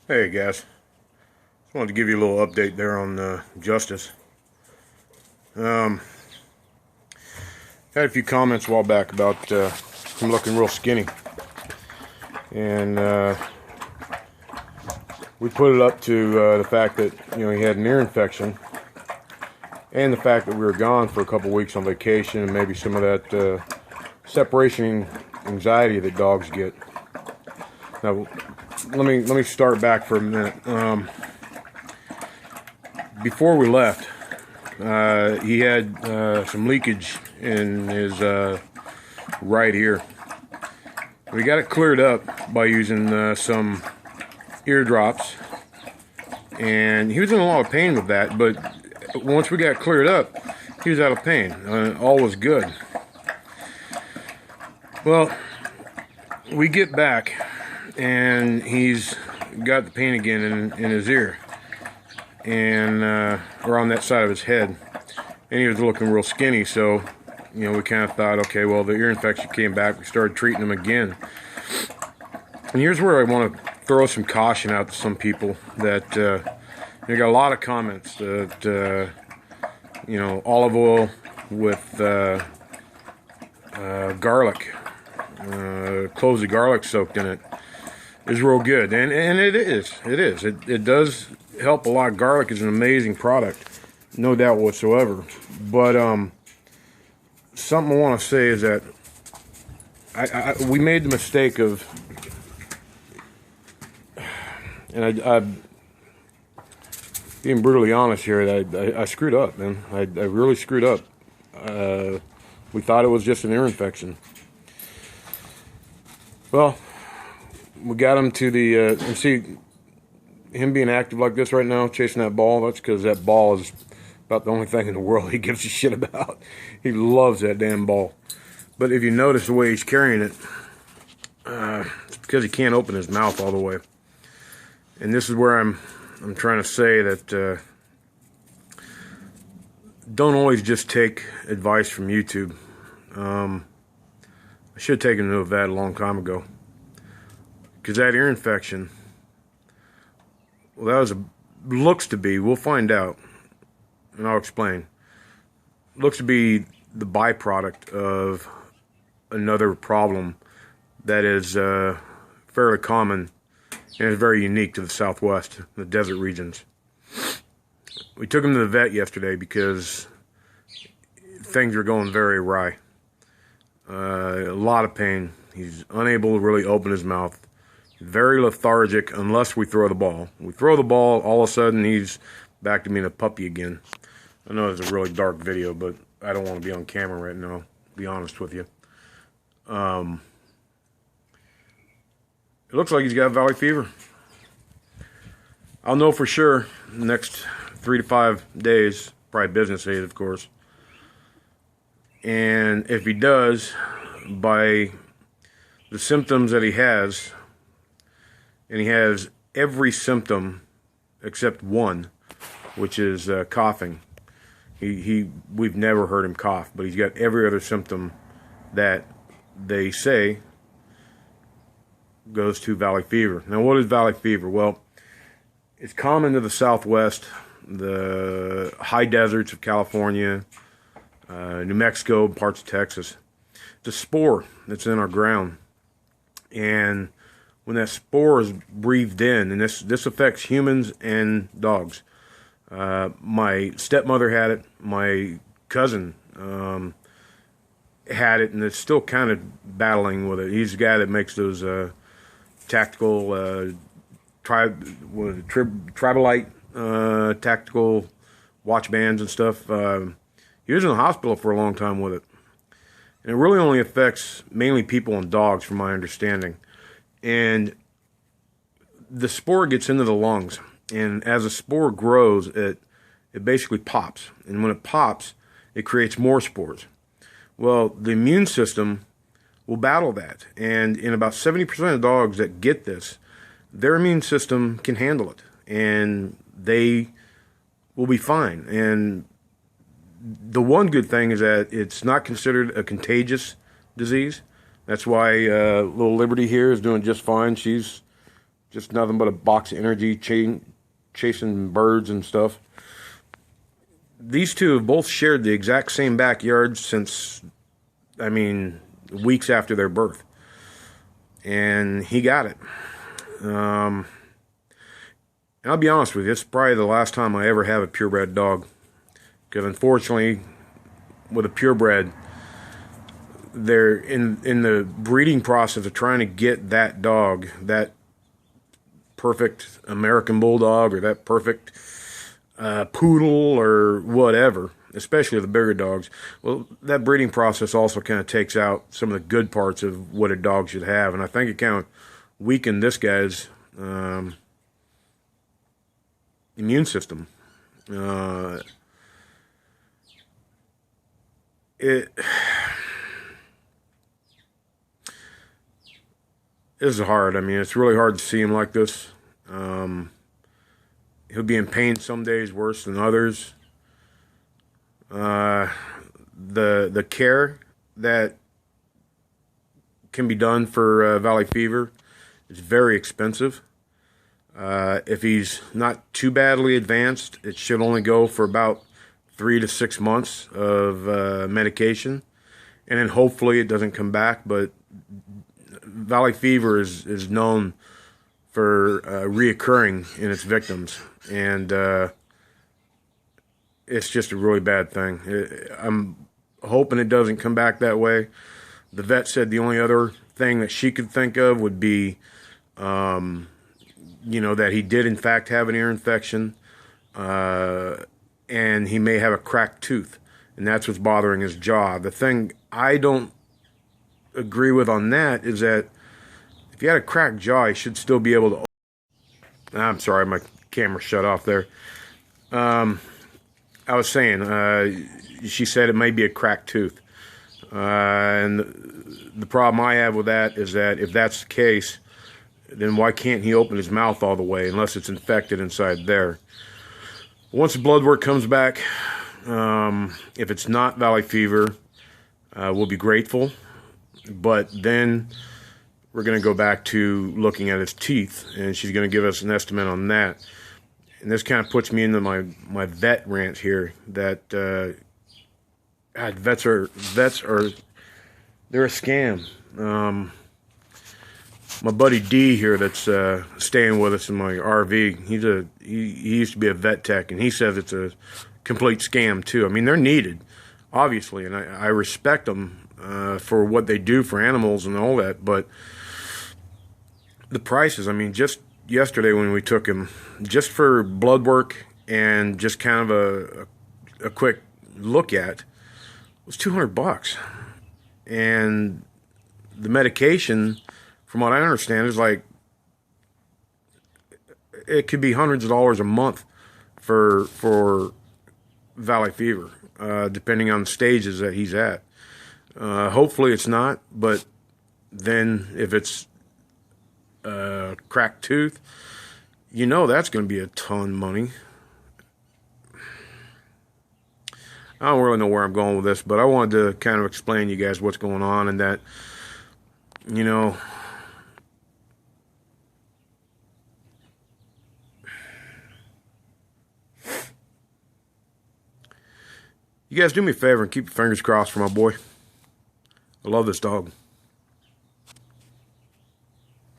Hey guys, just wanted to give you a little update there on Justice. Um, Had a few comments a while back about him looking real skinny, and we put it up to the fact that he had an ear infection, and the fact that we were gone for a couple weeks on vacation, and maybe some of that separation anxiety that dogs get. Now, let me start back for a minute. Before we left, he had some leakage in his right ear. We got it cleared up by using some ear drops, and he was in a lot of pain with that, but once we got it cleared up, he was out of pain. All was good. Well, we get back, and he's got the pain again in his ear, and around that side of his head, and he was looking real skinny. So we kind of thought, okay, well, the ear infection came back. We started treating him again, and here's where I want to throw some caution out to some people that got a lot of comments that olive oil with garlic, cloves of garlic soaked in it is real good, and it does help a lot. Garlic is an amazing product, no doubt whatsoever. But something I want to say is that we made the mistake of, and I being brutally honest here, that I screwed up, man. I really screwed up. We thought it was just an ear infection. Well, we got him to the and see him being active like this right now, chasing that ball. That's because that ball is about the only thing in the world he gives a shit about. He loves that damn ball. But if you notice the way he's carrying it, it's because he can't open his mouth all the way. And this is where I'm trying to say that don't always just take advice from YouTube. I should have taken note of that a long time ago. Because that ear infection, well, looks to be, we'll find out, and I'll explain, looks to be the byproduct of another problem that is fairly common and is very unique to the Southwest, the desert regions. We took him to the vet yesterday because things are going very awry. A lot of pain. He's unable to really open his mouth. Very lethargic unless we throw the ball. We throw the ball, all of a sudden he's back to being a puppy again. I know it's a really dark video, but I don't want to be on camera right now, to be honest with you. It looks like he's got valley fever. I'll know for sure in the next 3 to 5 days, probably business days, of course. And if he does, by the symptoms that he has, and he has every symptom except one, which is coughing. We've never heard him cough, but he's got every other symptom that they say goes to valley fever. Now, what is valley fever? Well, it's common to the Southwest, the high deserts of California, New Mexico, parts of Texas. It's a spore that's in our ground, and when that spore is breathed in, and this affects humans and dogs. My stepmother had it. My cousin had it, and is still kind of battling with it. He's the guy that makes those tactical Tribolite tactical watch bands and stuff. He was in the hospital for a long time with it. And it really only affects mainly people and dogs, from my understanding. And the spore gets into the lungs. And as the spore grows, it basically pops. And when it pops, it creates more spores. Well, the immune system will battle that. And in about 70% of dogs that get this, their immune system can handle it. And they will be fine. And the one good thing is that it's not considered a contagious disease. That's why little Liberty here is doing just fine. She's just nothing but a box of energy, chasing birds and stuff. These two have both shared the exact same backyard since, I mean, weeks after their birth. And he got it. And I'll be honest with you, it's probably the last time I ever have a purebred dog. Because unfortunately, with a purebred, they're in the breeding process of trying to get that dog, that perfect American Bulldog or that perfect poodle or whatever, especially the bigger dogs. Well, that breeding process also kind of takes out some of the good parts of what a dog should have, and I think it kind of weakened this guy's immune system. This is hard. I mean, it's really hard to see him like this. He'll be in pain some days worse than others. The care that can be done for valley fever is very expensive. If he's not too badly advanced, it should only go for about 3 to 6 months of medication, and then hopefully it doesn't come back. But valley fever is known for reoccurring in its victims, and it's just a really bad thing. I'm hoping it doesn't come back that way. The vet said the only other thing that she could think of would be, that he did in fact have an ear infection, and he may have a cracked tooth, and that's what's bothering his jaw. The thing I don't agree with on that is that if you had a cracked jaw, you should still be able to. I'm sorry, my camera shut off there. I was saying, she said it may be a cracked tooth. And the problem I have with that is that if that's the case, then why can't he open his mouth all the way unless it's infected inside there? Once the blood work comes back, if it's not valley fever, we'll be grateful. But then we're going to go back to looking at his teeth, and she's going to give us an estimate on that. And this kind of puts me into my vet rant here, that vets are they're a scam. My buddy D here that's staying with us in my RV, he used to be a vet tech, and he says it's a complete scam too. I mean, they're needed, obviously, and I respect them for what they do for animals and all that, but the prices, I mean, just yesterday when we took him, just for blood work and just kind of a quick look at, it was $200. And the medication, from what I understand, is like, it could be hundreds of dollars a month for valley fever, depending on the stages that he's at. Hopefully it's not, but then if it's cracked tooth, that's going to be a ton of money. I don't really know where I'm going with this, but I wanted to kind of explain to you guys what's going on, and that, you guys do me a favor and keep your fingers crossed for my boy. I love this dog.